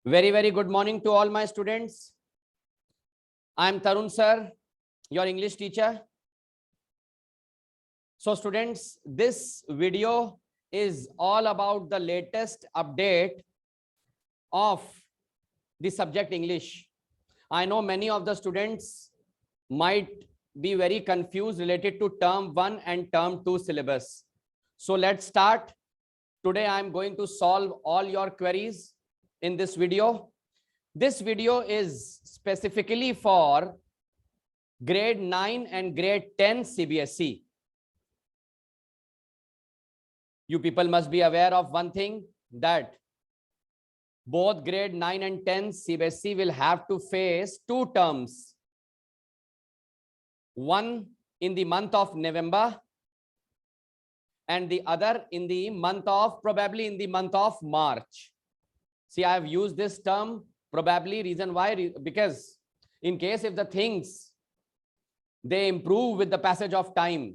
Very good morning to all my students. I am Tarun sir, your English teacher. So students, this video is all about the latest update of the subject English. I know many of the students might be very confused related to term 1 and term 2 syllabus. So let's start. Today I am going to solve all your queries in this video. This video is specifically for grade 9 and grade 10 CBSE. You people must be aware of one thing, that both grade 9 and 10 CBSE will have to face two terms. One in the month of November and the other in the month of, probably in the month of March. See, I have used this term probably. Reason why? Because in case if the things they improve with the passage of time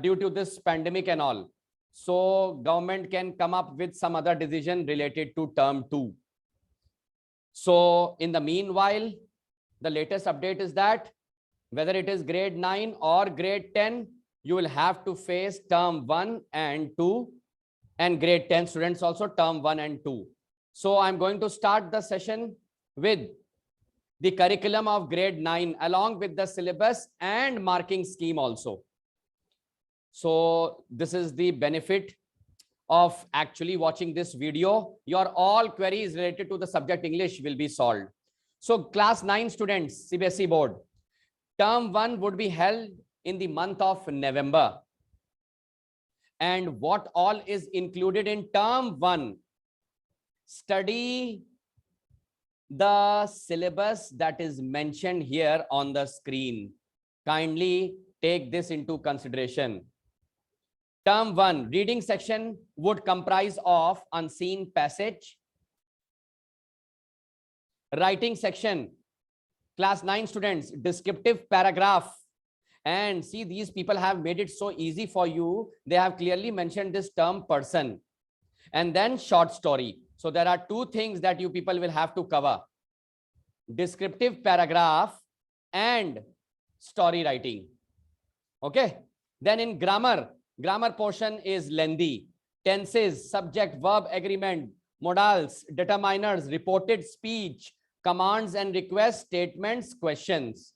due to this pandemic and all, so government can come up with some other decision related to term 2. So in the meanwhile, the latest update is that whether it is grade 9 or grade 10, you will have to face term 1 and 2, and grade 10 students also term 1 and 2. So I'm going to start the session with the curriculum of grade 9 along with the syllabus and marking scheme also. So this is the benefit of actually watching this video. Your all queries related to the subject English will be solved. So class 9 students, CBSE board, term 1 would be held in the month of November. And what all is included in term 1? Study the syllabus that is mentioned here on the screen. Kindly take this into consideration. Term 1, reading section would comprise of unseen passage. Writing section, class 9 students, descriptive paragraph. And see, these people have made it so easy for you. They have clearly mentioned this term person. And then short story. So there are two things that you people will have to cover: descriptive paragraph and story writing. Okay. Then in grammar portion is lengthy. Tenses, subject, verb, agreement, modals, determiners, reported speech, commands and requests, statements, questions.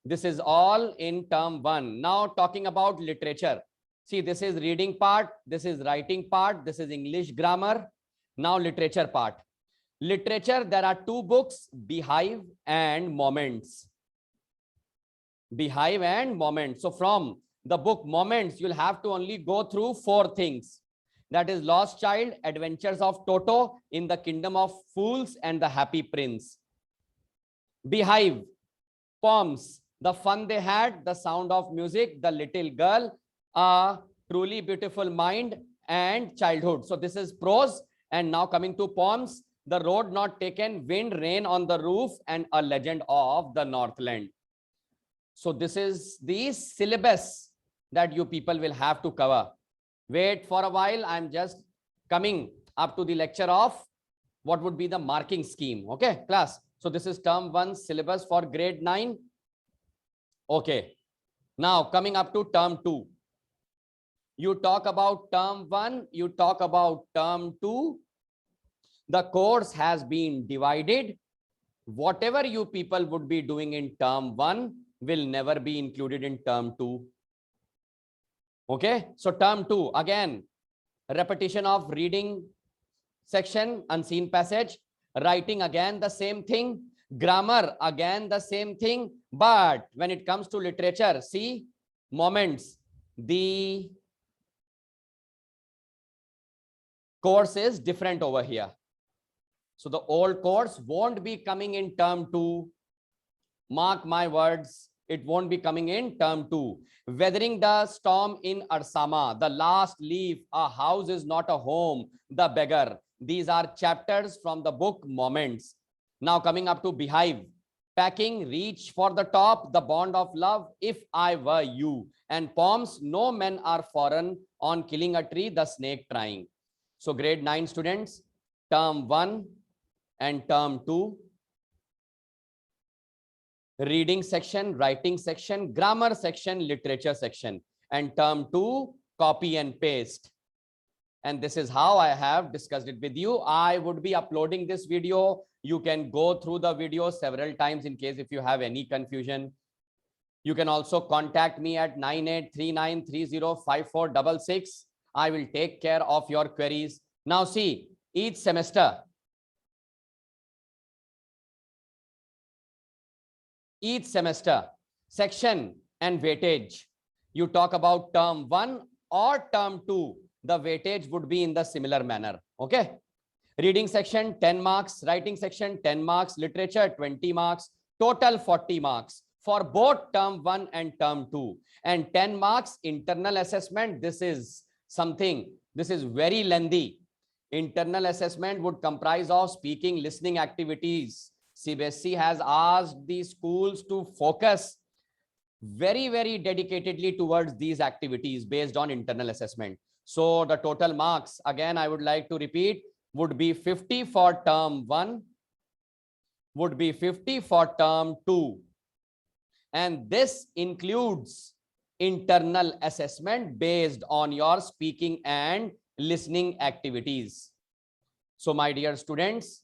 This is all in term 1. Now talking about literature. See, this is reading part, this is writing part, this is English grammar. Now literature part. Literature, there are two books, Beehive and Moments. Beehive and Moments. So from the book Moments, you'll have to only go through 4 things. That is Lost Child, Adventures of Toto, In the Kingdom of Fools, and The Happy Prince. Beehive, poems, the fun they had, the sound of music, the little girl, a truly beautiful mind, and childhood. So this is prose. And now coming to poems, the road not taken, wind, rain on the roof, and a legend of the Northland. So this is the syllabus that you people will have to cover. Wait for a while. I'm just coming up to the lecture of what would be the marking scheme. Okay, class. So this is term 1 syllabus for grade 9. Okay. Now coming up to term 2. You talk about term 1, you talk about term 2. The course has been divided. Whatever you people would be doing in term 1 will never be included in term 2. Okay, so term 2, again, repetition of reading section, unseen passage. Writing, again the same thing. Grammar, again the same thing. But when it comes to literature, see, Moments, the course is different over here. So the old course won't be coming in term 2. Mark my words, it won't be coming in term 2. Weathering the storm in Arsama, the last leaf, a house is not a home, the beggar. These are chapters from the book Moments. Now coming up to Beehive. Packing, reach for the top, the bond of love, if I were you. And poems, no men are foreign, on killing a tree, the snake trying. So grade 9 students, term 1, and term 2. Reading section, writing section, grammar section, literature section, and term 2, copy and paste. And this is how I have discussed it with you. I would be uploading this video. You can go through the video several times in case if you have any confusion. You can also contact me at 9839305466. I will take care of your queries. Now see, each semester, section and weightage. You talk about term 1 or term 2, the weightage would be in the similar manner. Okay. Reading section 10 marks, writing section 10 marks, literature 20 marks, total 40 marks for both term 1 and term 2, and 10 marks internal assessment. This is very lengthy. Internal assessment would comprise of speaking, listening activities. CBSE has asked the schools to focus very, very dedicatedly towards these activities based on internal assessment. So the total marks, again, I would like to repeat, would be 50 for term 1, would be 50 for term 2. And this includes internal assessment based on your speaking and listening activities. So my dear students,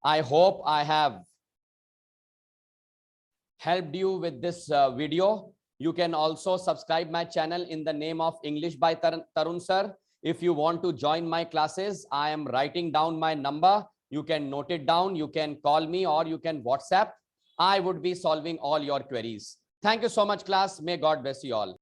I hope I have helped you with this video. You can also subscribe my channel in the name of English by Tarun sir. If you want to join my classes, I am writing down my number. You can note it down. You can call me or you can WhatsApp. I would be solving all your queries. Thank you so much, class. May God bless you all.